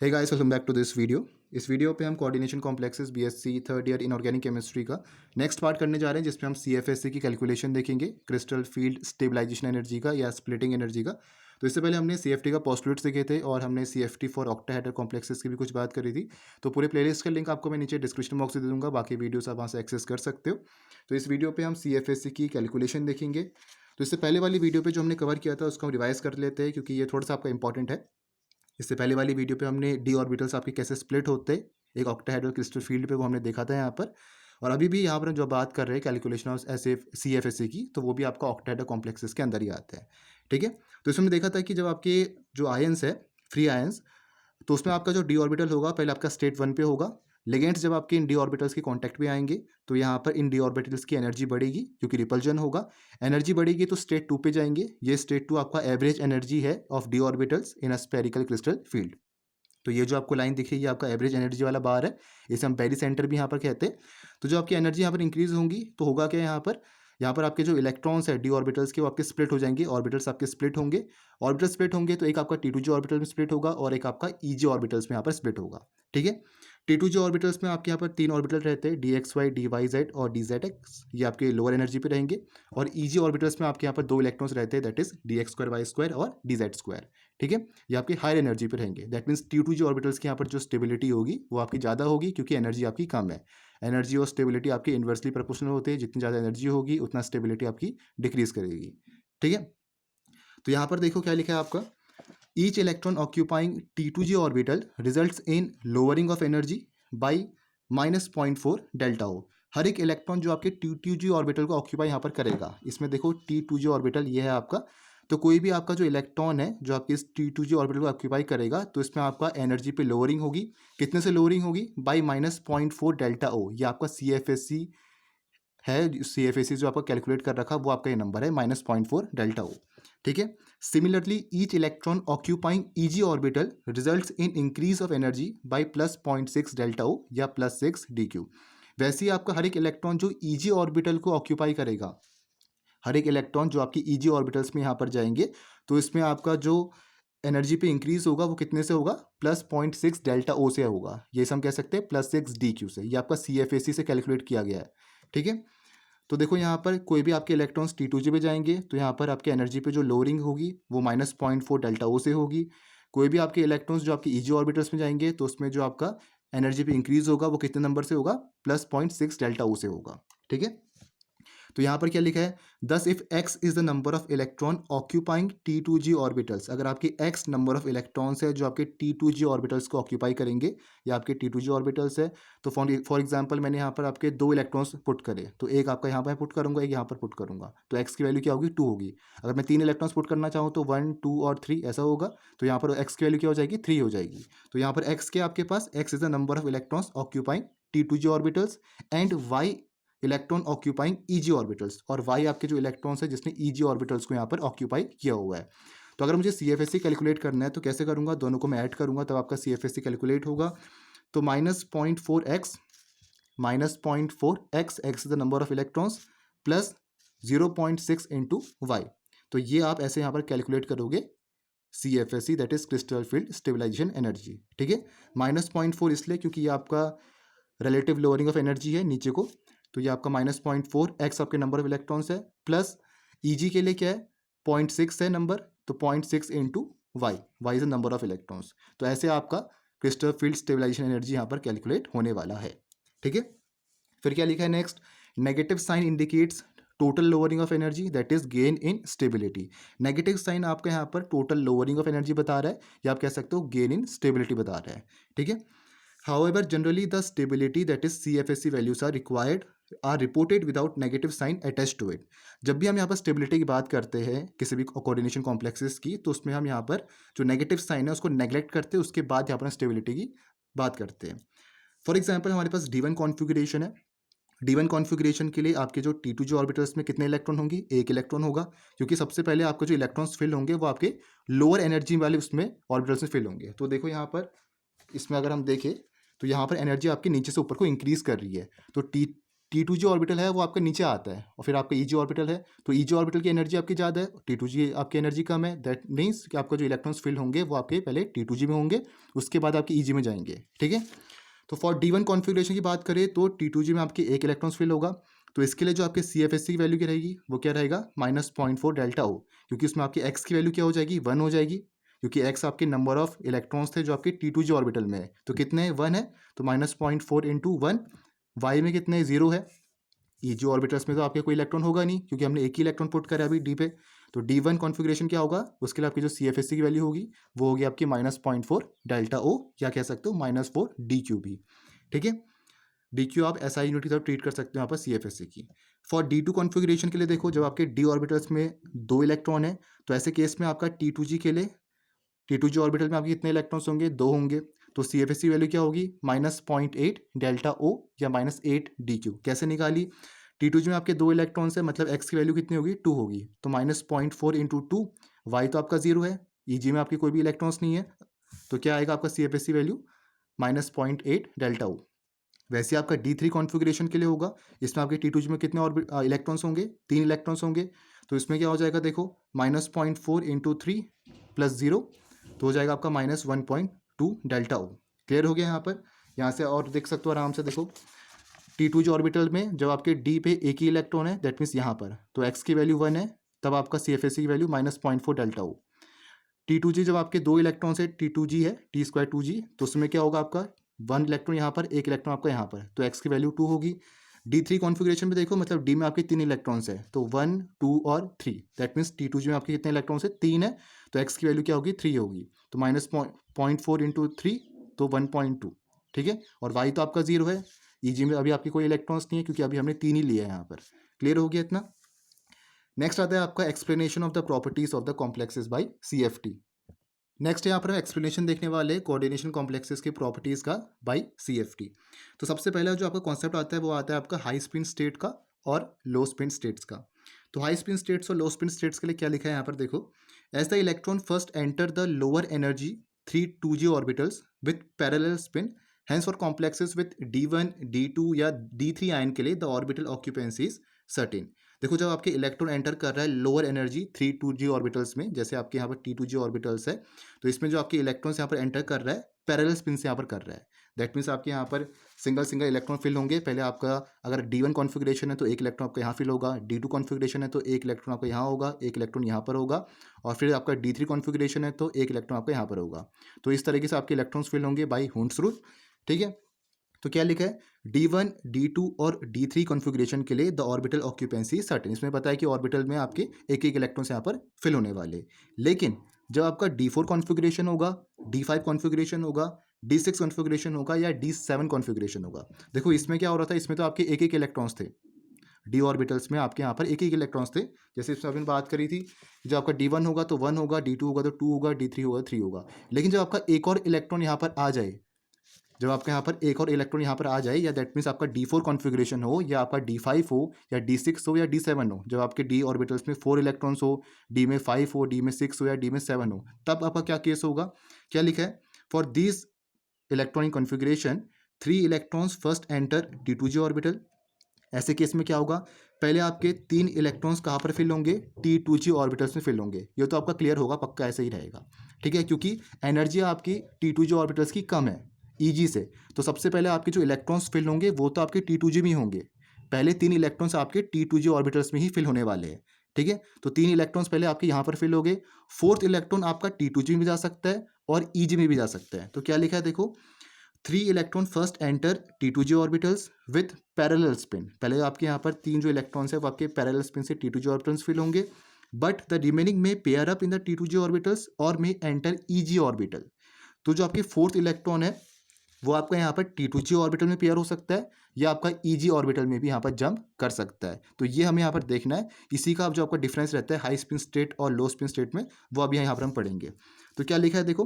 Hey guys, welcome back to this video. इस वीडियो पे हम coordination complexes BSc third year inorganic chemistry का नेक्स्ट पार्ट करने जा रहे हैं, जिसमें हम सीएफएससी की कैलकुलेशन देखेंगे, क्रिस्टल फील्ड स्टेबलाइजेशन एनर्जी का या स्प्लिटिंग एनर्जी का। तो इससे पहले हमने सीएफटी का पोस्टुलेट्स देखे थे और हमने सीएफटी फॉर ऑक्टाहेड्रल कॉम्प्लेक्सेस की भी कुछ बात करी थी। तो पूरे प्लेलिस्ट का लिंक आपको मैं नीचे डिस्क्रिप्शन बॉक्स में दे दूंगा, बाकी वीडियोस आप वहाँ से एक्सेस कर सकते हो। तो इस वीडियो पे हम सीएफएससी की कैलकुलेशन देखेंगे। तो इससे पहले वाली वीडियो पे जो हमने कवर किया था उसको हम रिवाइज कर लेते हैं, क्योंकि ये थोड़ा सा आपका इंपॉर्टेंट है। इससे पहले वाली वीडियो पे हमने डी ऑर्बिटल्स आपके कैसे स्प्लिट होते हैं एक ऑक्टाहेड्रल क्रिस्टल फील्ड पे, वो हमने देखा था यहाँ पर। और अभी भी यहाँ पर हम जो बात कर रहे हैं calculation of S F C F S की, तो वो भी आपका ऑक्टाहेड्रल कॉम्प्लेक्सेस के अंदर ही आता है। ठीक है, तो इसमें हमने देखा था कि जब आपके जो आयंस है, फ्री आयंस, तो उसमें आपका जो डी ऑर्बिटल होगा पहले आपका स्टेट 1 पे होगा। लिगेंड्स जब आपके इन डी ऑर्बिटल्स के कांटेक्ट में आएंगे तो यहाँ पर इन डी ऑर्बिटल्स की एनर्जी बढ़ेगी, क्योंकि रिपल्जन होगा। एनर्जी बढ़ेगी तो स्टेट 2 पे जाएंगे। ये स्टेट 2 आपका एवरेज एनर्जी है of D orbitals in a spherical crystal field. तो ये जो आपको लाइन दिख रही है, ये आपका एवरेज एनर्जी वाला बार है, इसे हम पेरी सेंटर भी यहाँ पर कहते हैं। तो जो आपकी एनर्जी यहाँ पर इंक्रीज होंगी तो होगा क्या, यहाँ पर आपके जो इलेक्ट्रॉन्स है डी ऑर्बिटल्स के, वो आपके स्प्लिट हो जाएंगे, ऑर्बिटल्स आपके स्प्लिट होंगे। ऑर्बिटल स्प्लिट होंगे तो एक आपका T2G ऑर्बिटल में स्प्लिट होगा और एक आपका EG ऑर्बिटल्स में यहाँ पर स्प्लिट होगा। ठीक है, T2G ऑर्बिटल्स में आपके यहाँ पर 3 ऑर्बिटल रहते हैं, DXY, DYZ और DZX, ये आपके लोअर एनर्जी पे रहेंगे। और EG ऑर्बिटल्स में आपके यहाँ पर 2 इलेक्ट्रॉन्स रहते हैं, दैट इज DX2Y2 और DZ2। ठीक है, ये आपके हायर एनर्जी पे रहेंगे। दैट मीन्स T2G ऑर्बिटल्स की यहाँ पर जो स्टेबिलिटी होगी वो आपकी ज़्यादा होगी, क्योंकि एनर्जी आपकी कम है। एनर्जी और स्टेबिलिटी आपकी इन्वर्सली प्रोपोर्शनल होते हैं, जितनी ज़्यादा एनर्जी होगी उतना स्टेबिलिटी आपकी डिक्रीज करेगी। ठीक है, तो यहाँ पर देखो क्या लिखा है आपका, each electron occupying T2G orbital results in lowering of energy by -0.4 delta O. हर एक इलेक्ट्रॉन जो आपके T2G ऑर्बिटल को ऑक्यूपाई यहाँ पर करेगा, इसमें देखो T2G ऑर्बिटल ये है आपका, तो कोई भी आपका जो इलेक्ट्रॉन है जो आपके इस T2G ऑर्बिटल को ऑक्यूपाई करेगा, तो इसमें आपका एनर्जी पे लोअरिंग होगी। कितने से लोअरिंग होगी? बाई -0.4 डेल्टा ओ। ये आपका CFSC है, CFSC जो आपका कैलकुलेट कर रखा वो आपका ये नंबर है, -0.4 डेल्टा ओ। ठीक है, similarly each electron occupying EG orbital results in increase of energy by +0.6 delta O या +6 DQ। वैसे ही आपका हर एक इलेक्ट्रॉन जो EG ऑर्बिटल को ऑक्यूपाई करेगा, हर एक इलेक्ट्रॉन जो आपकी EG ऑर्बिटल्स में यहाँ पर जाएंगे, तो इसमें आपका जो एनर्जी पे इंक्रीज होगा वो कितने से होगा? +0.6 डेल्टा ओ से होगा। ये हम कह सकते हैं +6 DQ से। ये आपका CFSC से कैलकुलेट किया गया है। ठीक है, तो देखो यहाँ पर कोई भी आपके इलेक्ट्रॉन्स T2G पे जाएंगे तो यहाँ पर आपके एनर्जी पे जो लोअरिंग होगी वो -0.4 डेल्टा ओ से होगी। कोई भी आपके इलेक्ट्रॉन्स जो आपके EG ऑर्बिटल्स में जाएंगे तो उसमें जो आपका एनर्जी पे इंक्रीज होगा वो कितने नंबर से होगा? +0.6 डेल्टा ओ से होगा। ठीक है, तो यहाँ पर क्या लिखा है, दस if x is the number of electron occupying T2G orbitals. अगर आपके x नंबर ऑफ इलेक्ट्रॉन्स है जो आपके T2G ऑर्बिटल्स को ऑक्यूपाई करेंगे, या आपके T2G ऑर्बिटल्स है, तो फॉर एग्जांपल मैंने यहाँ पर आपके 2 इलेक्ट्रॉन्स पुट करे, तो एक आपका यहाँ पर पुट करूंगा, एक यहाँ पर पुट करूंगा, तो x की वैल्यू क्या होगी? 2 होगी। अगर मैं 3 इलेक्ट्रॉन्स पुट करना चाहूँ तो 1, 2 और 3 ऐसा होगा, तो यहाँ पर x की वैल्यू क्या हो जाएगी? 3 हो जाएगी। तो यहाँ पर x के आपके पास x is the number of electrons occupying T2G orbitals and y electron occupying EG orbitals, और y आपके जो इलेक्ट्रॉन्स है जिसने EG ऑर्बिटल्स को यहाँ पर ऑक्यूपाई किया हुआ है। तो अगर मुझे CFSC कैलकुलेट करना है तो कैसे करूँगा? दोनों को मैं ऐड करूँगा तब आपका CFSC कैलकुलेट होगा। तो -0.4x, -0.4x, x is the number of electrons, plus 0.6 into y. तो ये आप ऐसे यहाँ पर कैलकुलेट करोगे CFSC, that is crystal field stabilisation energy. ठीक है, -0.4 इसलिए क्योंकि ये आपका रिलेटिव लोअरिंग ऑफ एनर्जी है नीचे को, तो ये आपका -0.4 x आपके नंबर ऑफ इलेक्ट्रॉन्स है, प्लस EG के लिए क्या है? 0.6 है नंबर, तो 0.6 into y, y is the number of electrons. तो ऐसे आपका क्रिस्टल फील्ड स्टेबलाइजेशन एनर्जी यहाँ पर कैलकुलेट होने वाला है। ठीक है, फिर क्या लिखा है next, negative sign indicates total lowering of energy, that is gain in stability. Negative sign आपका यहाँ पर टोटल लोअरिंग ऑफ एनर्जी बता रहा है, या आप कह सकते हो गेन इन स्टेबिलिटी बता रहा है। ठीक है, however generally the stability that is CFSC values are reported without negative sign attached to it। जब भी हम यहाँ पर स्टेबिलिटी की बात करते हैं किसी भी कोऑर्डिनेशन कॉम्प्लेक्सेस की, तो उसमें हम यहाँ पर जो नेगेटिव साइन है उसको नेग्लेक्ट करते हैं, उसके बाद यहाँ पर स्टेबिलिटी की बात करते हैं। फॉर एग्जाम्पल हमारे पास D1 कॉन्फ़िगरेशन है। D1 कॉन्फ़िगरेशन के लिए आपके जो T2G ऑर्बिटल्स में कितने इलेक्ट्रॉन होंगे? एक इलेक्ट्रॉन होगा, क्योंकि सबसे पहले आपके जो इलेक्ट्रॉन्स फिल होंगे वो आपके लोअर एनर्जी वाले उसमें ऑर्बिटल्स में फिल होंगे। तो देखो यहाँ पर इसमें अगर हम देखें तो यहाँ पर एनर्जी आपकी नीचे से ऊपर को इंक्रीज कर रही है, तो T2G ऑर्बिटल है वो आपका नीचे आता है और फिर आपका EG ऑर्बिटल है, तो EG ऑर्बिटल की एनर्जी आपकी ज़्यादा है, T2G आपकी एनर्जी कम है। दैट मीन्स कि आपका जो इलेक्ट्रॉन्स फिल होंगे वो आपके पहले T2G में होंगे, उसके बाद आपके EG में जाएंगे, ठीक है। तो फॉर D1 कॉन्फ़िगरेशन की बात करें तो T2G में आपके एक इलेक्ट्रॉन्स फिल होगा, तो इसके लिए जो आपके CFSC की वैल्यू क्या रहेगी, वो क्या रहेगा -0.4 डेल्टा O, क्योंकि उसमें आपकी x की वैल्यू क्या हो जाएगी, 1 हो जाएगी, क्योंकि x आपके नंबर ऑफ इलेक्ट्रॉन्स थे जो आपके T2G ऑर्बिटल में है, तो कितने हैं, 1 है, तो -0.4 इंटू 1, y में कितने 0 है, EG ऑर्बिटल्स में तो आपके कोई इलेक्ट्रॉन होगा नहीं क्योंकि हमने एक ही इलेक्ट्रॉन पुट करा अभी D पे, तो D1 कॉन्फ़िगरेशन क्या होगा, उसके लिए आपकी जो CFSC की वैल्यू होगी वो होगी आपकी -0.4 डेल्टा O, या कह सकते हो -4 DQB, ठीक है। DQ आप SI यूनिट की तरफ ट्रीट कर सकते हो यहाँ पर CFSC की। फॉर D2 कॉन्फ़िगरेशन के लिए देखो, जब आपके D ऑर्बिटल्स में 2 इलेक्ट्रॉन है, तो ऐसे केस में आपका T2G के लिए, T2G ऑर्बिटल में आपके कितने इलेक्ट्रॉन्स होंगे, 2 होंगे, तो CFSC वैल्यू क्या होगी, -0.8 डेल्टा O या -8 DQ। कैसे निकाली, T2G में आपके 2 इलेक्ट्रॉन्स है, मतलब x की वैल्यू कितनी होगी, 2 होगी, तो -0.4 इंटू 2, y तो आपका 0 है, EG में आपके कोई भी इलेक्ट्रॉन्स नहीं है, तो क्या आएगा आपका CFSC वैल्यू -0.8 डेल्टा O। वैसे आपका D3 कॉन्फ़िगरेशन के लिए होगा, इसमें आपके T2G में कितने इलेक्ट्रॉन्स होंगे, 3 इलेक्ट्रॉन्स होंगे, तो इसमें क्या हो जाएगा देखो, -0.4 इंटू 3 प्लस 0, तो हो जाएगा आपका -1.2 डेल्टा O। क्लियर हो गया यहाँ पर, यहाँ से और देख सकते हो आराम से, देखो T2G ऑर्बिटल में जब आपके D पे एक ही इलेक्ट्रॉन है, दैट मीन्स यहाँ पर, तो x की वैल्यू 1 है, तब आपका CFSC की वैल्यू -0.4 डेल्टा O। T2G जब आपके 2 इलेक्ट्रॉन से T2G है, T² 2G, तो उसमें क्या होगा आपका 1 इलेक्ट्रॉन यहाँ पर, एक इलेक्ट्रॉन आपका यहाँ पर, तो x की वैल्यू 2 होगी। D3 कॉन्फ़िगरेशन में देखो, मतलब D में आपके 3 इलेक्ट्रॉन्स है, तो 1 2 और 3, दैट मीन्स T2G में आपके कितने इलेक्ट्रॉन्स है, 3 है, तो x की वैल्यू क्या होगी, 3 होगी, तो -0.4 इंटू 3, तो 1.2, ठीक है। और y तो आपका 0 है, EG में अभी आपके कोई इलेक्ट्रॉन्स नहीं है क्योंकि अभी हमने 3 ही लिया है यहाँ पर। क्लियर हो गया इतना। नेक्स्ट आता है आपका explanation of the properties of the complexes by CFT। Next यहाँ पर हम एक्सप्लेनेशन देखने वाले कोऑर्डिनेशन कॉम्प्लेक्सेस की प्रॉपर्टीज़ का बाय CFT। तो सबसे पहला जो आपका कॉन्सेप्ट आता है वो आता है आपका हाई स्पिन स्टेट का और लो स्पिन स्टेट्स का। तो हाई स्पिन स्टेट्स और लो स्पिन स्टेट्स के लिए क्या लिखा है यहाँ पर देखो, as the electron first enter the lower energy 3 2G orbitals with parallel spin, hence for complexes with D1 D2 या D3 आयन के लिए the orbital occupancy is certain. देखो, जब आपके इलेक्ट्रॉन एंटर कर रहा है लोअर एनर्जी 3 2G ऑर्बिटल्स में, जैसे आपके यहाँ पर T2G ऑर्बिटल्स है, तो इसमें जो आपके इलेक्ट्रॉन्स यहाँ पर एंटर कर रहा है पैरेलल स्पिन से यहाँ पर कर रहा है, दैट मीन्स आपके यहाँ पर सिंगल सिंगल इलेक्ट्रॉन फिल होंगे। पहले आपका अगर D1 कॉन्फ़िगरेशन है तो एक इलेक्ट्रॉन आपका यहाँ फिल होगा, D2 कॉन्फ़िगरेशन है तो एक इलेक्ट्रॉन आपका यहाँ होगा, एक इलेक्ट्रॉन यहाँ पर होगा, और फिर आपका D3 कॉन्फ़िगरेशन है तो एक इलेक्ट्रॉन आपका यहाँ पर होगा। तो इस तरीके से आपके इलेक्ट्रॉन्स फिल होंगे बाई हुंड्स रूल, ठीक है। तो क्या लिखा है, D1 D2 और D3 कॉन्फ़िगरेशन के लिए द ऑर्बिटल ऑक्यूपेंसी सर्टेन। इसमें पता है कि ऑर्बिटल में आपके एक एक इलेक्ट्रॉन्स यहाँ पर फिल होने वाले, लेकिन जब आपका D4 कॉन्फ़िगरेशन होगा, D5 कॉन्फ़िगरेशन होगा, D6 कॉन्फ़िगरेशन होगा या D7 कॉन्फ़िगरेशन होगा, देखो इसमें क्या हो रहा था, इसमें तो आपके एक एक इलेक्ट्रॉन्स थे डी ऑर्बिटल्स में, आपके यहाँ पर एक एक इलेक्ट्रॉन्स थे। जैसे इसमें अपन बात करी थी, जब आपका D1 होगा तो 1 होगा, D2 होगा तो 2 होगा, D3 होगा 3 होगा। लेकिन जब आपका एक और इलेक्ट्रॉन यहाँ पर आ जाए, जब आपके यहाँ पर एक और इलेक्ट्रॉन यहाँ पर आ जाए, या दैट मीन्स आपका D4 कॉन्फ़िगरेशन हो या आपका D5 हो या D6 हो या D7 हो, जब आपके D ऑर्बिटल्स में 4 इलेक्ट्रॉन्स हो, D में 5 हो, D में 6 हो या D में 7 हो, तब आपका क्या केस होगा, क्या लिखा है, for this electronic configuration 3 electrons first enter D2G orbital. ऐसे केस में क्या होगा, पहले आपके 3 इलेक्ट्रॉन्स कहाँ पर फिल होंगे, T2G ऑर्बिटल्स में फिल होंगे। ये तो आपका क्लियर होगा, पक्का ऐसे ही रहेगा, ठीक है, क्योंकि एनर्जी आपकी T2G ऑर्बिटल्स की कम है EG से, तो सबसे पहले आपके जो इलेक्ट्रॉन्स फिल होंगे वो तो आपके T2G में ही होंगे। पहले 3 इलेक्ट्रॉन्स आपके T2G ऑर्बिटल्स में ही फिल होने वाले हैं, ठीक है। तो 3 इलेक्ट्रॉन्स पहले आपके यहाँ पर फिल हो गए, 4th इलेक्ट्रॉन आपका T2G में भी जा सकता है और EG में भी जा सकता है। तो क्या लिखा है देखो, 3 electron first enter T2G orbitals with parallel spin. पहले आपके यहाँ पर 3 जो इलेक्ट्रॉन्स है वो आपके पैरेलल स्पिन से T2G ऑर्बिटल्स फिल होंगे, बट द रिमेनिंग में pair up in the T2G orbitals और में एंटर EG ऑर्बिटल। तो जो आपके 4th इलेक्ट्रॉन है वो आपका यहाँ पर T2G ऑर्बिटल में पेयर हो सकता है या आपका EG ऑर्बिटल में भी यहाँ पर जंप कर सकता है। तो ये हमें यहाँ पर देखना है, इसी का जो आपका डिफरेंस रहता है हाई स्पिन स्टेट और लो स्पिन स्टेट में, वो अभी यहाँ पर हम पढ़ेंगे। तो क्या लिखा है देखो,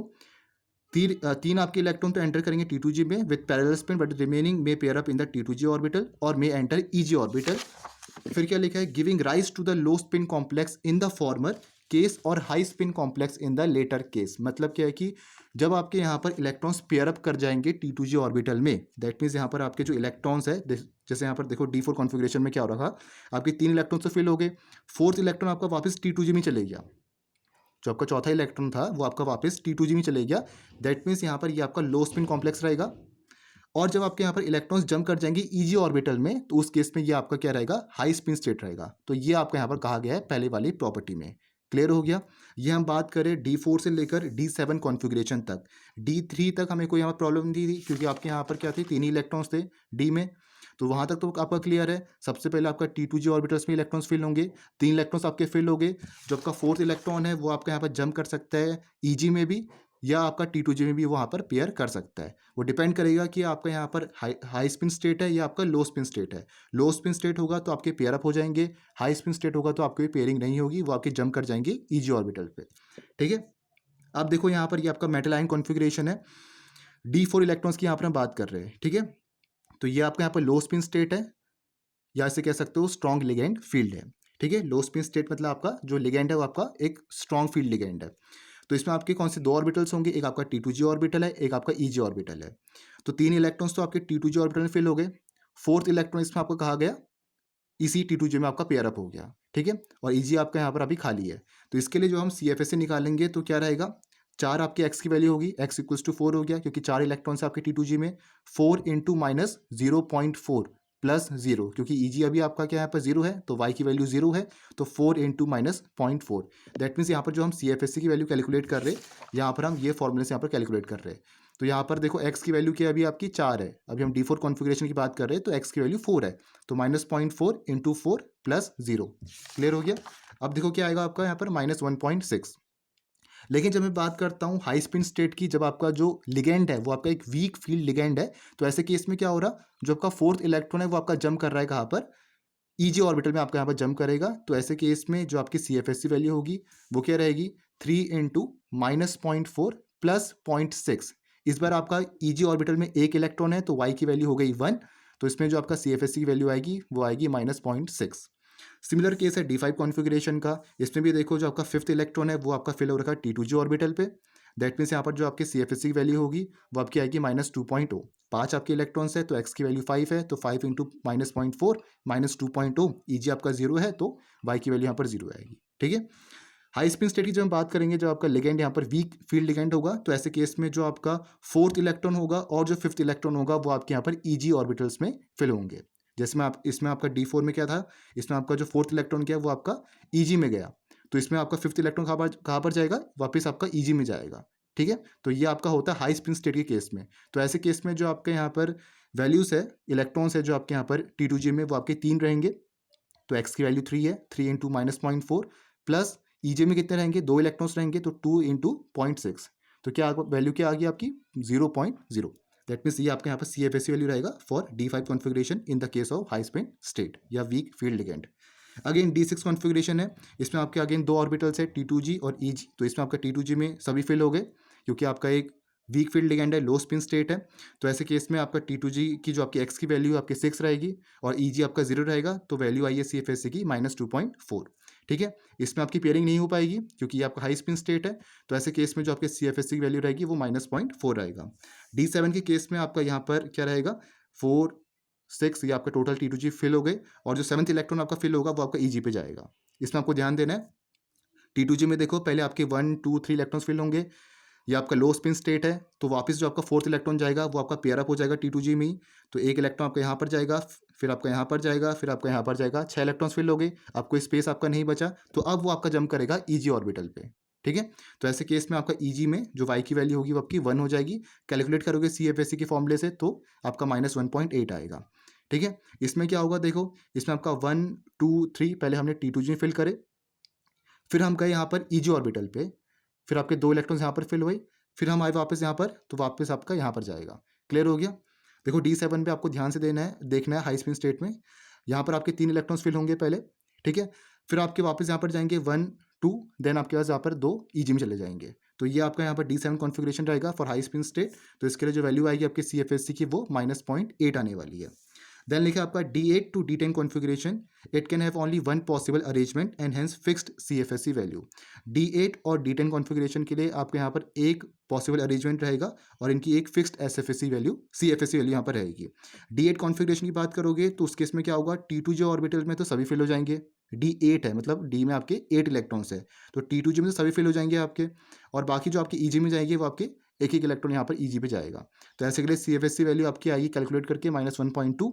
तीन आपके इलेक्ट्रॉन तो एंटर करेंगे T2G में with parallel spin, but remaining में pair up in the T2G orbital और में एंटर EG ऑर्बिटल। फिर क्या लिखा है, giving rise to the low spin complex in the former case और high spin complex in the latter case. मतलब क्या है कि जब आपके यहाँ पर इलेक्ट्रॉन्स पेयर अप कर जाएंगे T2G ऑर्बिटल में, दैट मीन्स यहाँ पर आपके जो इलेक्ट्रॉन्स है, जैसे यहाँ पर देखो D4 कॉन्फ़िगरेशन में क्या हो रहा, आपके 3 इलेक्ट्रॉन तो फिल हो गए, फोर्थ इलेक्ट्रॉन आपका वापस T2G में चले गया, जो आपका चौथा इलेक्ट्रॉन था वो आपका वापस T2G में चले गया। दैट मीन्स यहाँ पर ये आपका लो स्पिन कॉम्प्लेक्स रहेगा। और जब आपके यहाँ पर इलेक्ट्रॉन्स जंप कर जाएंगे EG ऑर्बिटल में, तो उस केस में ये आपका क्या रहेगा, हाई स्पिन स्टेट रहेगा। तो ये आपका यहाँ पर कहा गया है पहले वाली प्रॉपर्टी में। क्लियर हो गया। ये हम बात करें D4 से लेकर D7 कॉन्फ़िगरेशन तक। D3 तक हमें कोई यहाँ पर प्रॉब्लम नहीं थी, क्योंकि आपके यहाँ पर क्या थे, 3 ही इलेक्ट्रॉन्स थे D में, तो वहाँ तक तो आपका क्लियर है। सबसे पहले आपका T2G ऑर्बिटल्स में इलेक्ट्रॉन्स फिल होंगे, 3 इलेक्ट्रॉन्स आपके फिल हो गए। जो आपका फोर्थ इलेक्ट्रॉन है वो आपका यहाँ पर जंप कर सकता है EG में भी, या आपका T2G में भी वहाँ पर पेयर कर सकता है। वो डिपेंड करेगा कि आपका यहाँ पर हाई स्पिन स्टेट है या आपका लो स्पिन स्टेट है। लो स्पिन स्टेट होगा तो आपके पेयर अप हो जाएंगे, हाई स्पिन स्टेट होगा तो आपकी पेयरिंग नहीं होगी, वो आपके जंप कर जाएंगे EG ऑर्बिटल पे। ठीक है। अब देखो यहाँ पर ये आपका मेटल आयन कॉन्फ़िगरेशन है, D4 इलेक्ट्रॉन्स की यहाँ पर हम बात कर रहे हैं। ठीक है। तो ये आपका यहाँ पर लो स्पिन स्टेट है, या इसे कह सकते हो स्ट्रॉन्ग लिगेंड फील्ड है। ठीक है। लो स्पिन स्टेट मतलब आपका जो लिगेंड है वो आपका एक स्ट्रॉन्ग फील्ड लिगेंड है। तो इसमें आपके कौन से 2 ऑर्बिटल्स होंगे, एक आपका T2G ऑर्बिटल है, एक आपका EG ऑर्बिटल है। तो 3 इलेक्ट्रॉन्स तो आपके T2G ऑर्बिटल में फिल हो गए, फोर्थ इलेक्ट्रॉन इसमें आपको कहा गया इसी T2G में आपका पेयर अप हो गया। ठीक है। और EG आपका यहाँ पर अभी खाली है। तो इसके लिए जो हम CFSE निकालेंगे तो क्या रहेगा, 4 आपकी x की वैल्यू होगी, x = 4 हो गया, क्योंकि 4 इलेक्ट्रॉन्स आपके T2G में। 4 × -0.4 प्लस 0, क्योंकि EG अभी आपका क्या यहाँ पर 0 है, तो y की वैल्यू 0 है, तो 4 × -0.4। दैट मीन्स यहाँ पर जो हम CFSE की वैल्यू कैलकुलेट कर रहे हैं, यहाँ पर हम ये फॉर्मूले से यहाँ पर कैलकुलेट कर रहे हैं। तो यहाँ पर देखो x की वैल्यू क्या है, अभी आपकी 4 है, अभी हम D4 कॉन्फ़िगरेशन की बात कर रहे हैं, तो x की वैल्यू 4 है, तो -0.4 × 4 प्लस 0। क्लियर हो गया। अब देखो क्या आएगा आपका यहाँ पर -1.6। लेकिन जब मैं बात करता हूँ हाई स्पिन स्टेट की, जब आपका जो लिगेंड है वो आपका एक वीक फील्ड लिगेंड है, तो ऐसे केस में क्या हो रहा, जो आपका फोर्थ इलेक्ट्रॉन है वो आपका जंप कर रहा है कहाँ पर, EG ऑर्बिटल में आपका यहाँ पर जंप करेगा। तो ऐसे केस में जो आपकी CFSE वैल्यू होगी वो क्या रहेगी, 3 × -0.4 प्लस 0.6। इस बार आपका EG ऑर्बिटल में एक इलेक्ट्रॉन है, तो y की वैल्यू हो गई 1, तो इसमें जो आपका CFSE की वैल्यू आएगी वो आएगी -0.6। सिमिलर केस है D5 कॉन्फ़िगरेशन का। इसमें भी देखो जो आपका फिफ्थ इलेक्ट्रॉन है वो आपका फिल हो रखा है T2G ऑर्बिटल पे। दैट मीन्स यहाँ पर जो आपकी CFSE की वैल्यू होगी वो आपकी आएगी -2.0। 5 आपके इलेक्ट्रॉन्स है, तो x की वैल्यू 5 है, तो 5 × -0.4 -2.0, EG आपका 0 है, तो y की वैल्यू यहाँ पर 0 आएगी। ठीक है। हाई स्पिन स्टेट की जब हम बात करेंगे, जब आपका लिगेंड यहाँ पर वीक फील्ड लिगेंड होगा, तो ऐसे केस में जो आपका फोर्थ इलेक्ट्रॉन होगा और जो फिफ्थ इलेक्ट्रॉन होगा वो आपके यहाँ पर EG ऑर्बिटल्स में फिल होंगे। जैसे में आप इसमें आपका D4 में क्या था, इसमें आपका जो फोर्थ इलेक्ट्रॉन क्या है वो आपका EG में गया, तो इसमें आपका फिफ्थ इलेक्ट्रॉन कहाँ पर जाएगा, वापस आपका EG में जाएगा। ठीक है। तो ये आपका होता है हाई स्पिन स्टेट के केस में। तो ऐसे केस में जो आपके यहाँ पर वैल्यूज है, इलेक्ट्रॉन्स है जो आपके यहाँ पर T2G में, वो आपके 3 रहेंगे, तो x की वैल्यू 3 है, 3 × -0.4 प्लस EG में कितने रहेंगे, 2 इलेक्ट्रॉन्स रहेंगे, तो 2 × 0.6, तो क्या वैल्यू क्या आ गई आपकी 0.0। दैट मीन्स ये आपके यहाँ पर CFSE वैल्यू रहेगा for D5 configuration in the case of high spin state या weak field ligand. Again D6 configuration है, इसमें आपके अगेन 2 ऑर्बिटल्स है T2G और EG। तो इसमें आपका T2G में सभी फिल हो गए, क्योंकि आपका एक वीक फील्ड लिगेंड है, लो स्पिन स्टेट है। तो ऐसे केस में आपका T2G की जो आपकी x की वैल्यू आपकी 6 रहेगी और EG आपका 0 रहेगा, तो वैल्यू आई है CFSE की -2.4। ठीक है। इसमें आपकी पेयरिंग नहीं हो पाएगी क्योंकि ये आपका हाई स्पिन स्टेट है, तो ऐसे केस में जो आपके CFSE की वैल्यू रहेगी वो -0.4 रहेगा। D7 के केस में आपका यहाँ पर क्या रहेगा, 4 6, ये आपका टोटल T2G फिल हो गए, और जो 7th इलेक्ट्रॉन आपका फिल होगा वो आपका EG पे जाएगा। इसमें आपको ध्यान देना है, T2G में देखो पहले आपके 1 2 3 इलेक्ट्रॉन्स फिल होंगे, ये आपका लो स्पिन स्टेट है, तो वापस जो आपका फोर्थ इलेक्ट्रॉन जाएगा वो आपका पेयर अप हो जाएगा T2G में ही। तो एक इलेक्ट्रॉन आपका यहाँ पर जाएगा, फिर आपका यहाँ पर जाएगा, फिर आपका यहाँ पर जाएगा, 6 इलेक्ट्रॉन्स फिल हो गए, आपको स्पेस आपका नहीं बचा, तो अब वो आपका जंप करेगा EG ऑर्बिटल पे। ठीक है। तो ऐसे केस में आपका EG में जो y की वैल्यू होगी वो आपकी 1 हो जाएगी। कैलकुलेट करोगे CFSE के फॉर्मूले से तो आपका -1.8 आएगा। ठीक है। इसमें क्या होगा देखो, इसमें आपका 1 2 3 पहले हमने T2G में फिल करे, फिर हम गए यहाँ पर EG ऑर्बिटल पे, फिर आपके 2 इलेक्ट्रॉन्स यहाँ पर फिल हुए, फिर हम आए वापस यहाँ पर, तो वापस आपका यहाँ पर जाएगा। क्लियर हो गया। देखो D7 पे आपको ध्यान से देखना है हाई स्पिन स्टेट में, यहाँ पर आपके 3 इलेक्ट्रॉन्स फिल होंगे पहले। ठीक है। फिर आपके वापस यहाँ पर जाएंगे 1 2, देन आपके पास यहाँ पर 2 EG में चले जाएंगे। तो ये आपका यहाँ पर D7 कॉन्फ़िगरेशन रहेगा फॉर हाई स्पिन स्टेट। तो इसके लिए जो वैल्यू आएगी आपकी CFSE की वो -0.8 आने वाली है। देन लिखा है आपका D8 to D10 configuration, it can have only one possible arrangement and hence fixed CFSE value. D8 और D10 configuration के लिए आपके यहाँ पर एक पॉसिबल अरेंजमेंट रहेगा और इनकी एक fixed SFSE value CFSE value यहाँ पर रहेगी. D8 कॉन्फ़िगरेशन की बात करोगे तो उस केस में क्या होगा, T2J ऑर्बिटल में तो सभी फिल हो जाएंगे. D8 है मतलब D में आपके 8 इलेक्ट्रॉन्स है, तो T2J में तो सभी फिल हो जाएंगे आपके, और बाकी जो आपके EG में जाएंगे वो आपके एक एक इलेक्ट्रॉन यहाँ पर EG पे जाएगा. तो ऐसे के लिए CFSE वैल्यू आपकी आएगी कैलकुलेट करके -1.2.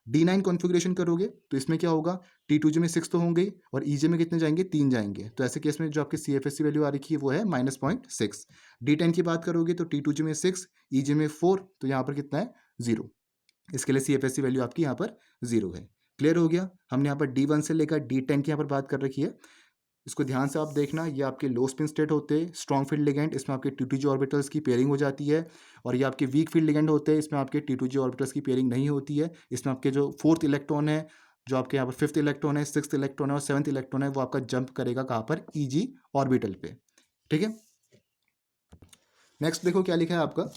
D9 कॉन्फ़िगरेशन करोगे तो इसमें क्या होगा, T2J में 6 तो होंगे और EJ में कितने जाएंगे, 3 जाएंगे. तो ऐसे केस में जो आपकी CFSE वैल्यू आ रखी है वो है -0.6. D10 की बात करोगे तो T2J में 6, EJ में 4, तो यहाँ पर कितना है, 0. इसके लिए CFSE वैल्यू आपकी यहाँ पर 0 है. क्लियर हो गया. हमने यहाँ पर D1 से लेकर D10 की यहाँ पर बात कर रखी है. इसको ध्यान से आप देखना, ये आपके लो स्पिन स्टेट होते हैं, स्ट्रॉन्ग फील्ड लिगेंड, इसमें आपके T2J ऑर्बिटल्स की पेयरिंग हो जाती है. और ये आपके वीक फील्ड लिगेंड होते हैं, इसमें आपके T2J ऑर्बिटल्स की पेयरिंग नहीं होती है. इसमें आपके जो फोर्थ इलेक्ट्रॉन है, जो आपके यहाँ पर फिफ्थ इलेक्ट्रॉन है, सिक्स्थ इलेक्ट्रॉन है और सेवंथ इलेक्ट्रॉन है, वो आपका जंप करेगा कहाँ पर, EG ऑर्बिटल पे. ठीक है. नेक्स्ट देखो क्या लिखा है आपका,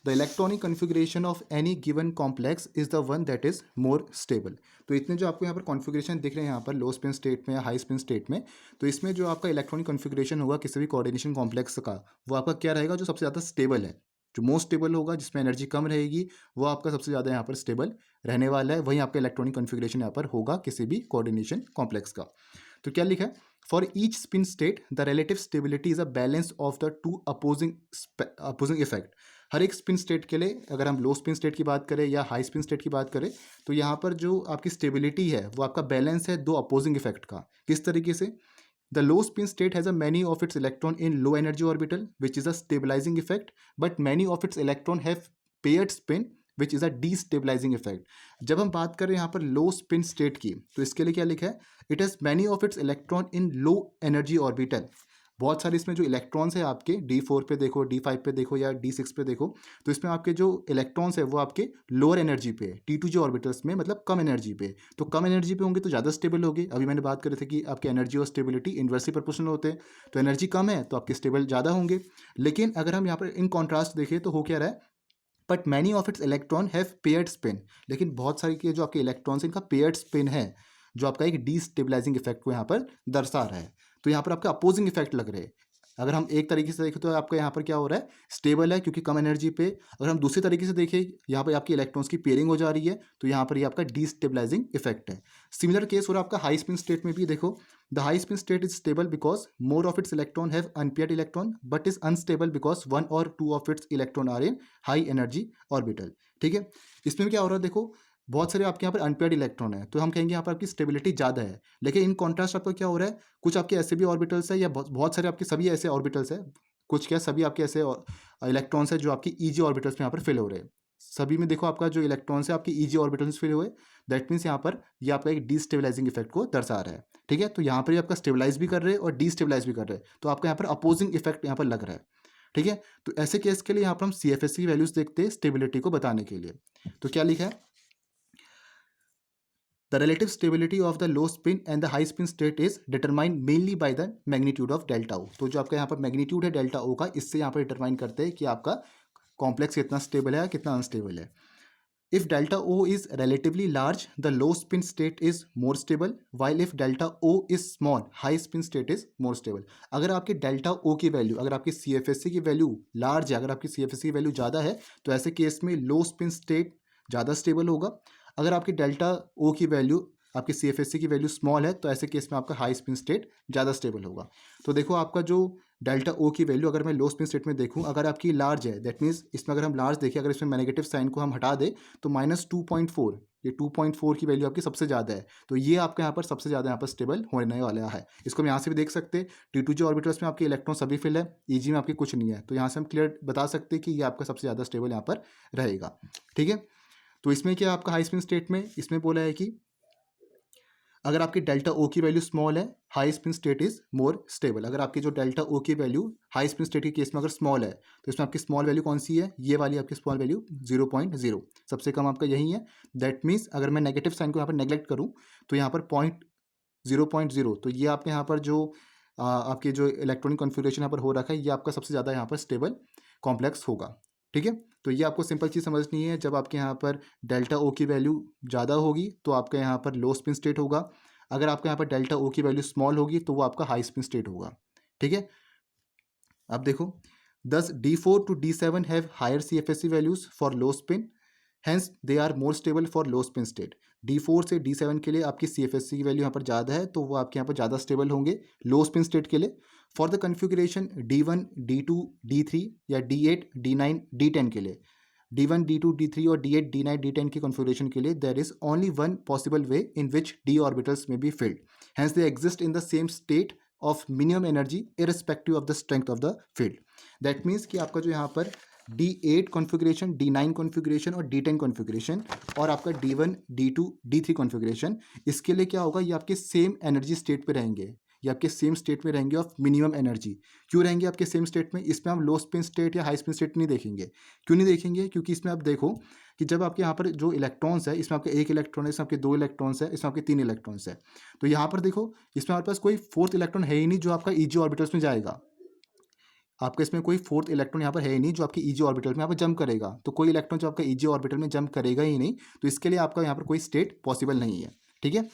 the electronic configuration of any given complex is the one that is more stable. तो इतने जो आपको यहाँ पर कॉन्फ़िगरेशन दिख रहे हैं यहाँ पर लो स्पिन स्टेट में या हाई स्पिन स्टेट में, तो इसमें जो आपका इलेक्ट्रॉनिक कन्फिग्रेशन होगा किसी भी कोऑर्डिनेशन कॉम्प्लेक्स का, वो आपका क्या रहेगा, जो सबसे ज़्यादा स्टेबल है, जो मोस्ट स्टेबल होगा, जिसमें एनर्जी कम रहेगी, वो आपका सबसे ज़्यादा यहाँ पर स्टेबल रहने वाला है. वहीं आपका इलेक्ट्रॉनिक कन्फिग्रेशन यहाँ पर होगा किसी भी कोऑर्डिनेशन कॉम्प्लेक्स का. तो क्या लिखा है, for each spin state the relative stability is a balance of the two opposing effect. हर एक स्पिन स्टेट के लिए, अगर हम लो स्पिन स्टेट की बात करें या हाई स्पिन स्टेट की बात करें, तो यहाँ पर जो आपकी स्टेबिलिटी है वो आपका बैलेंस है दो अपोजिंग इफेक्ट का. किस तरीके से, the low spin state has a many of its electron in low energy orbital which is a stabilising effect, but many of its electron have paired spin which is a destabilising effect. जब हम बात करें यहाँ पर लो spin state की, तो इसके लिए क्या लिखा है, it has many of its electron in low energy orbital. बहुत सारे इसमें जो इलेक्ट्रॉन्स है आपके D4 पे देखो, D5 पे देखो या D6 पे देखो, तो इसमें आपके जो इलेक्ट्रॉन्स है वो आपके लोअर एनर्जी पे, T2J ऑर्बिटल्स में, मतलब कम एनर्जी पे. तो कम एनर्जी पे होंगे तो ज़्यादा स्टेबल होंगे. अभी मैंने बात कर रहे थे कि आपके एनर्जी और स्टेबिलिटी इन्वर्सली प्रोपोर्शनल होते हैं, तो एनर्जी कम है तो आपके स्टेबल ज़्यादा होंगे. लेकिन अगर हम यहाँ पर इन कॉन्ट्रास्ट देखें तो हो क्या रहा है, but many of its electron have paired spin. लेकिन बहुत सारी के जो आपके इलेक्ट्रॉन्स इनका पेयर्ड स्पिन है, जो आपका एक डीस्टेबलाइजिंग इफेक्ट को यहाँ पर दर्शा रहा है. तो यहाँ पर आपका अपोजिंग इफेक्ट लग रहे हैं. अगर हम एक तरीके से देखें तो आपका यहाँ पर क्या हो रहा है, स्टेबल है क्योंकि कम एनर्जी पे. अगर हम दूसरे तरीके से देखें, यहाँ पर आपकी इलेक्ट्रॉन्स की पेयरिंग हो जा रही है, तो यहाँ पर ये आपका डीस्टेबलाइजिंग इफेक्ट है. सिमिलर केस हो रहा है आपका हाई स्पिन स्टेट में भी. देखो, the high spin state is stable because more of its electron have unpaired electron, but is unstable because one और two of its electron are in high energy orbital. ठीक है. इसमें क्या हो रहा है, देखो बहुत सारे आपके यहाँ पर अनपेयर्ड इलेक्ट्रॉन है, तो हम कहेंगे यहाँ पर आपकी स्टेबिलिटी ज़्यादा है. लेकिन इन कॉन्ट्रास्ट आपका क्या हो रहा है, कुछ आपके ऐसे भी ऑर्बिटल्स है, या बहुत सारे आपके सभी ऐसे ऑर्बिटल्स है, कुछ क्या सभी आपके ऐसे इलेक्ट्रॉन्स है जो आपकी EG ऑर्बिटल्स में यहाँ पर फिल हो रहे हैं. सभी में देखो आपका जो इलेक्ट्रॉन्स है आपके EG ऑर्बिटल्स फिल हुए. दैट मीन्स यहाँ पर ये आपका एक डीस्टेबलाइजिंग इफेक्ट को दर्शा रहा है. ठीक है. तो यहाँ पर ये आपका स्टेबलाइज भी कर रहे हैं और डीस्टेबलाइज भी कर रहे हैं, तो आपका यहाँ पर अपोजिंग इफेक्ट यहाँ पर लग रहा है. ठीक है. तो ऐसे केस के लिए यहाँ पर हम CFSE की वैल्यूज देखते हैं स्टेबिलिटी को बताने के लिए. तो क्या लिखा है, the relative stability of the low spin and the high spin state is determined mainly by the magnitude of delta O. तो जो आपका यहाँ पर मैग्नीट्यूड है डेल्टा O का, इससे यहाँ पर डिटरमाइन करते हैं कि आपका कॉम्प्लेक्स कितना स्टेबल है या कितना अनस्टेबल है. If delta O is relatively large, the low spin state is more stable, while if delta O is small, high spin state is more stable. अगर आपके डेल्टा O की वैल्यू, अगर आपकी CFSE की वैल्यू लार्ज है, अगर आपकी CFSE की वैल्यू ज़्यादा है, तो ऐसे केस में लो स्पिन स्टेट ज़्यादा स्टेबल होगा. अगर आपकी डेल्टा O की वैल्यू, आपकी CFSE की वैल्यू स्मॉल है, तो ऐसे केस में आपका हाई स्पिन स्टेट ज़्यादा स्टेबल होगा. तो देखो आपका जो डेल्टा O की वैल्यू, अगर मैं लो स्पिन स्टेट में देखूं, अगर आपकी लार्ज है, दैट मीन्स इसमें अगर हम लार्ज देखें, अगर इसमें नेगेटिव साइन को हम हटा दें तो -2.4, ये 2.4 की वैल्यू आपकी सबसे ज़्यादा है. तो ये आपका यहाँ पर सबसे ज़्यादा यहाँ पर स्टेबल होने वाला है. इसको हम यहाँ से भी देख सकते हैं, T2J ऑर्बिटल्स में आपके इलेक्ट्रॉन सभी फिल है, EG में आपकी कुछ नहीं है. तो यहाँ से हम क्लियर बता सकते हैं कि ये आपका सबसे ज़्यादा स्टेबल यहाँ पर रहेगा. ठीक है. तो इसमें क्या आपका हाई स्पिन स्टेट में इसमें बोला है कि अगर आपकी डेल्टा O की वैल्यू स्मॉल है, high spin state is more stable. अगर आपकी जो डेल्टा O की वैल्यू हाई स्पिन स्टेट के केस में अगर स्मॉल है, तो इसमें आपकी स्मॉल वैल्यू कौन सी है, ये वाली आपकी स्मॉल वैल्यू 0.0, सबसे कम आपका यही है. दैट मीन्स अगर मैं नेगेटिव साइन को यहाँ पर नेगलेक्ट करूँ, तो यहाँ पर 0.0, तो ये आपके यहाँ पर जो आपके जो इलेक्ट्रॉनिक कॉन्फ़िगरेशन यहाँ पर हो रखा है, ये आपका सबसे ज़्यादा यहाँ पर स्टेबल कॉम्प्लेक्स होगा. ठीक है। तो ये आपको सिंपल चीज़ समझनी है, जब आपके यहाँ पर डेल्टा ओ की वैल्यू ज़्यादा होगी तो आपका यहाँ पर लो स्पिन स्टेट होगा, अगर आपके यहाँ पर डेल्टा ओ की वैल्यू स्मॉल होगी तो वो आपका हाई स्पिन स्टेट होगा। ठीक है। अब देखो, दस D4 to D7 have higher CFSE values for low spin, hence they are more stable for low spin state. D4 से D7 के लिए आपकी CFSE की वैल्यू यहाँ पर ज़्यादा है तो वो आपके यहाँ पर ज़्यादा स्टेबल होंगे लो स्पिन स्टेट के लिए। For the configuration D1 D2 D3 या D8 D9 D10 के लिए, D1 D2 D3 और D8 D9 D10 की कॉन्फ़िगरेशन के लिए there is only one possible way in which d orbitals में be filled, hence they exist in the same state of minimum energy irrespective of the strength of the field. That means कि आपका जो यहाँ पर D8 configuration, D9 configuration और D10 configuration और आपका D1 D2 D3 configuration, इसके लिए क्या होगा, ये आपके सेम एनर्जी स्टेट पे रहेंगे, ये आपके सेम स्टेट में रहेंगे ऑफ मिनिमम एनर्जी। क्यों रहेंगे आपके सेम स्टेट में? इसमें हम लो स्पिन स्टेट या हाई स्पिन स्टेट नहीं देखेंगे। क्यों नहीं देखेंगे? क्योंकि इसमें आप देखो कि जब आपके यहाँ पर जो इलेक्ट्रॉन्स है, इसमें आपके एक इलेक्ट्रॉन है, इसमें आपके दो इलेक्ट्रॉन्स है, इसमें आपके तीन इलेक्ट्रॉन्स है, तो यहाँ पर देखो इसमें हमारे पास कोई फोर्थ इलेक्ट्रॉन है ही नहीं जो आपका ईजी ऑर्बिटल्स में जाएगा। आपका इसमें कोई फोर्थ इलेक्ट्रॉन यहाँ पर है ही नहीं जो आपकी ईजी ऑर्बिटल में यहाँ पर जंप करेगा, तो कोई इलेक्ट्रॉन जो आपका ईजी ऑर्बिटल में जंप करेगा ही नहीं, तो इसके लिए आपका यहाँ पर कोई स्टेट पॉसिबल नहीं है। ठीक है।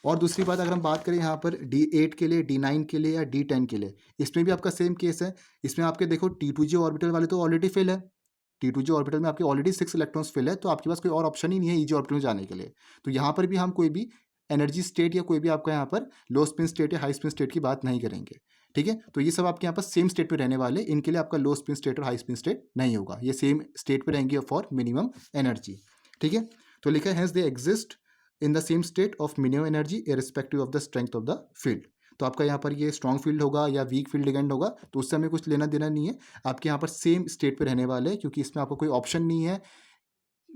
और दूसरी बात, अगर हम बात करें यहाँ पर D8 के लिए, D9 के लिए या D10 के लिए, इसमें भी आपका सेम केस है। इसमें आपके देखो T2G ऑर्बिटल वाले तो ऑलरेडी फिल है, T2G ऑर्बिटल में आपके ऑलरेडी 6 इलेक्ट्रॉन्स फिल है, तो आपके पास कोई और ऑप्शन ही नहीं है ईजी ऑर्बिटल में जाने के लिए। तो यहाँ पर भी हम कोई भी एनर्जी स्टेट या कोई भी आपका यहाँ पर लो स्पिन स्टेट या हाई स्पिन स्टेट की बात नहीं करेंगे। ठीक है। तो ये सब आपके यहाँ पर सेम स्टेट में रहने वाले, इनके लिए आपका लो स्पिन स्टेट और हाई स्पिन स्टेट नहीं होगा, ये सेम स्टेट पे रहेंगे फॉर मिनिमम एनर्जी। ठीक है। तो लिखा है hence they exist in the same state of minimum energy irrespective of the strength of the field. तो आपका यहाँ पर ये स्ट्रॉन्ग फील्ड होगा या वीक फील्ड लिगेंड होगा, तो उससे हमें कुछ लेना देना नहीं है, आपके यहाँ पर सेम स्टेट पे रहने वाले हैं, क्योंकि इसमें आपको कोई ऑप्शन नहीं है।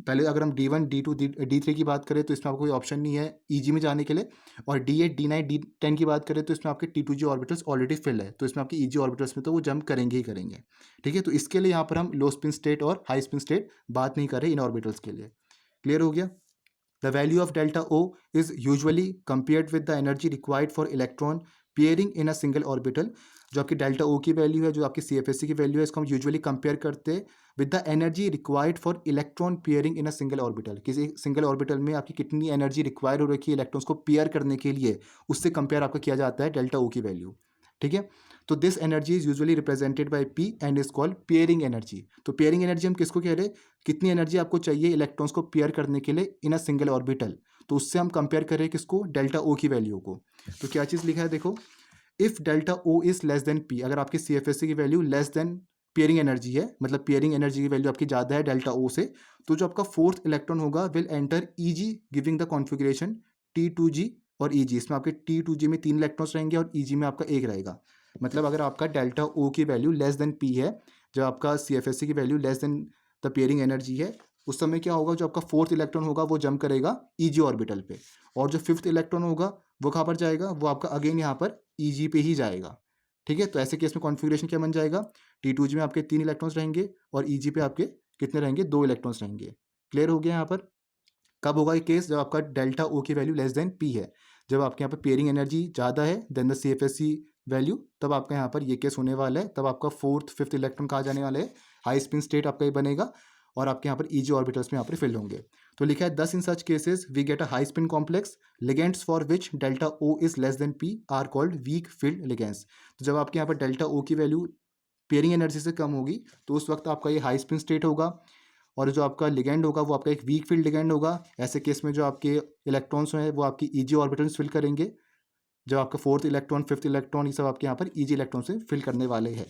पहले अगर हम D1 D2 D3 की बात करें तो इसमें आपको कोई ऑप्शन नहीं है ईजी में जाने के लिए, और D8 D9 D10 की बात करें तो इसमें आपके T2G ऑर्बिटल्स ऑलरेडी फिल है, तो इसमें आपके ईजी ऑर्बिटल्स में तो वो जंप करेंगे ही करेंगे। ठीक है। तो इसके लिए यहाँ पर हम लो स्पिन स्टेट और हाई स्पिन स्टेट बात नहीं कर रहे इन ऑर्बिटल्स के लिए। क्लियर हो गया? The value of delta O is usually compared with the energy required for electron pairing in a single orbital। जो आपकी डेल्टा O की वैल्यू है, जो आपकी CFSE की वैल्यू है, इसको हम यूजुअली कंपेयर करते हैं with the energy required for electron pairing in a single orbital. किसी सिंगल ऑर्बिटल में आपकी कितनी एनर्जी रिक्वायर हो रखी है इलेक्ट्रॉन्स को पेयर करने के लिए, उससे कंपेयर आपका किया जाता है डेल्टा O की वैल्यू। ठीक है। तो this energy is usually represented by P and is called pairing energy. तो पेयरिंग एनर्जी हम किसको कह रहे हैं? कितनी एनर्जी आपको चाहिए इलेक्ट्रॉन्स को पेयर करने के लिए इन अ सिंगल ऑर्बिटल, तो उससे हम कंपेयर करें किसको? डेल्टा O की वैल्यू को। तो क्या चीज़ लिखा है देखो, if delta O is less than P, अगर आपकी CFSE की value less than pairing energy है, मतलब पेयरिंग एनर्जी की वैल्यू आपकी ज़्यादा है डेल्टा O से, तो जो आपका फोर्थ इलेक्ट्रॉन होगा will enter EG giving the configuration T2G और EG। इसमें आपके T2G में 3 इलेक्ट्रॉन्स रहेंगे और EG में आपका 1 रहेगा। मतलब अगर आपका डेल्टा O की वैल्यू लेस देन P है, जब आपका CFSE की value less than the pairing energy है, उस समय क्या होगा, जो आपका फोर्थ इलेक्ट्रॉन होगा वो जंप करेगा EG ऑर्बिटल पे, और जो फिफ्थ इलेक्ट्रॉन होगा वो कहाँ पर जाएगा? वो आपका अगेन यहाँ पर EG पे ही जाएगा। ठीक है। तो ऐसे केस में कॉन्फ़िगरेशन क्या बन जाएगा? T2G में आपके 3 इलेक्ट्रॉन्स रहेंगे और EG पे आपके कितने रहेंगे? 2 इलेक्ट्रॉन्स रहेंगे। क्लियर हो गया यहाँ पर? कब होगा ये केस? जब आपका डेल्टा O की वैल्यू लेस देन P है, जब आपके यहाँ पर पेयरिंग एनर्जी ज़्यादा है देन द CFSE वैल्यू, तब आपका यहाँ पर ये केस होने वाला है। तब आपका फोर्थ फिफ्थ इलेक्ट्रॉन कहाँ जाने वाले हैं? हाई स्पिन स्टेट आपका ये बनेगा, और आपके यहाँ पर EG ऑर्बिटल्स में यहाँ पर फिल होंगे। तो लिखा है 10 in such cases we get a high spin complex, ligands for which delta O is less than P are called weak field ligands. तो जब आपके यहाँ पर डेल्टा O की वैल्यू पेयरिंग एनर्जी से कम होगी, तो उस वक्त आपका ये हाई स्पिन स्टेट होगा, और जो आपका लिगेंड होगा वो आपका एक वीक फील्ड लिगेंड होगा। ऐसे केस में जो आपके इलेक्ट्रॉन्स हैं वो आपकी EG ऑर्बिटल्स फिल करेंगे, जब आपका फोर्थ इलेक्ट्रॉन फिफ्थ इलेक्ट्रॉन ये सब आपके यहाँ पर EG इलेक्ट्रॉन से फिल करने वाले हैं।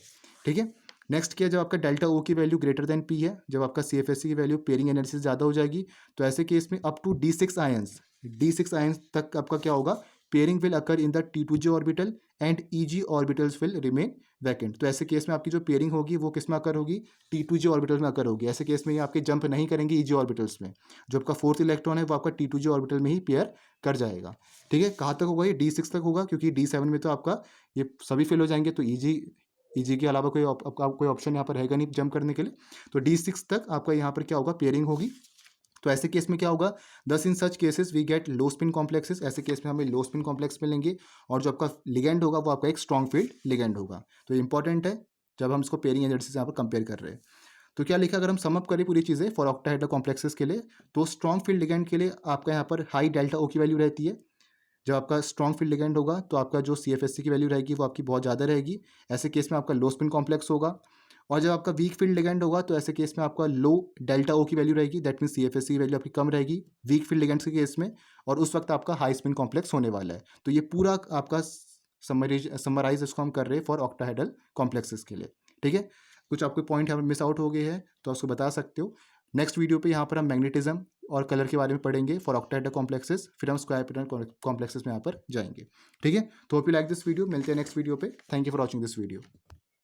ठीक है। नेक्स्ट क्या, जब आपका डेल्टा O की वैल्यू ग्रेटर देन P है, जब आपका CFSE की वैल्यू पेयरिंग एनर्जी से ज़्यादा हो जाएगी, तो ऐसे केस में अप टू D6 आयंस तक आपका क्या होगा? Pairing will occur in the T2G orbital and EG orbitals will remain vacant. तो ऐसे केस में आपकी जो पेयरिंग होगी वो किस में अकर होगी? T2G ऑर्बिटल में अकर होगी। ऐसे केस में ये आपके जंप नहीं करेंगे EG ऑर्बिटल्स में, जो आपका फोर्थ इलेक्ट्रॉन है वो आपका T2G ऑर्बिटल में ही पेयर कर जाएगा। ठीक है। कहाँ तक होगा? ये D6 तक होगा, क्योंकि D7 में तो आपका ये सभी फिल हो जाएंगे, तो EG के अलावा कोई ऑप्शन यहाँ पर रहेगा नहीं जंप करने के लिए। तो D6 तक आपका यहाँ पर क्या होगा? पेयरिंग होगी। तो ऐसे केस में क्या होगा? 10 in such cases we get low spin complexes. ऐसे केस में हमें लो स्पिन कॉम्प्लेक्स मिलेंगे, और जो आपका लिगेंड होगा वो आपका एक स्ट्रॉन्ग फील्ड लिगेंड होगा। तो इंपॉर्टेंट है जब हम इसको पेयरिंग एनर्जी से यहाँ पर कंपेयर कर रहे हैं। तो क्या लिखा, अगर हम सम अप करें पूरी चीज़ें फॉर ऑक्टाहेड्रल कॉम्प्लेक्सेस के लिए, तो स्ट्रॉन्ग फील्ड लिगेंड के लिए आपका यहाँ पर हाई डेल्टा ओ की वैल्यू रहती है। जब आपका स्ट्रॉन्ग फील्ड लिगेंड होगा तो आपका जो CFSC की वैल्यू रहेगी वो आपकी बहुत ज़्यादा रहेगी। ऐसे केस में आपका लो स्पिन कॉम्प्लेक्स होगा। और जब आपका वीक फील्ड लिगेंड होगा तो ऐसे केस में आपका लो डेल्टा ओ की वैल्यू रहेगी, दैट मीन CFSC की वैल्यू आपकी कम रहेगी वीक फील्ड लिगेंड्स के केस में, और उस वक्त आपका हाई स्पिन कॉम्प्लेक्स होने वाला है। तो ये पूरा आपका समराइज इसको हम कर रहे हैं फॉर ऑक्टाहेड्रल कॉम्प्लेक्सेस के लिए। ठीक है, कुछ आपके पॉइंट यहाँ पर मिस आउट हो गए हैं तो उसको बता सकते हो। नेक्स्ट वीडियो पे यहाँ पर हम मैग्नेटिज्म और कलर के बारे में पढ़ेंगे फॉर ऑक्टाहेड्रल कॉम्प्लेक्सेस, फिर हम स्क्वायर पैटर्न कॉम्प्लेक्सेस में यहाँ पर जाएंगे। ठीक है, तो hope you like this video, मिलते हैं नेक्स्ट वीडियो पे। Thank you for watching this video.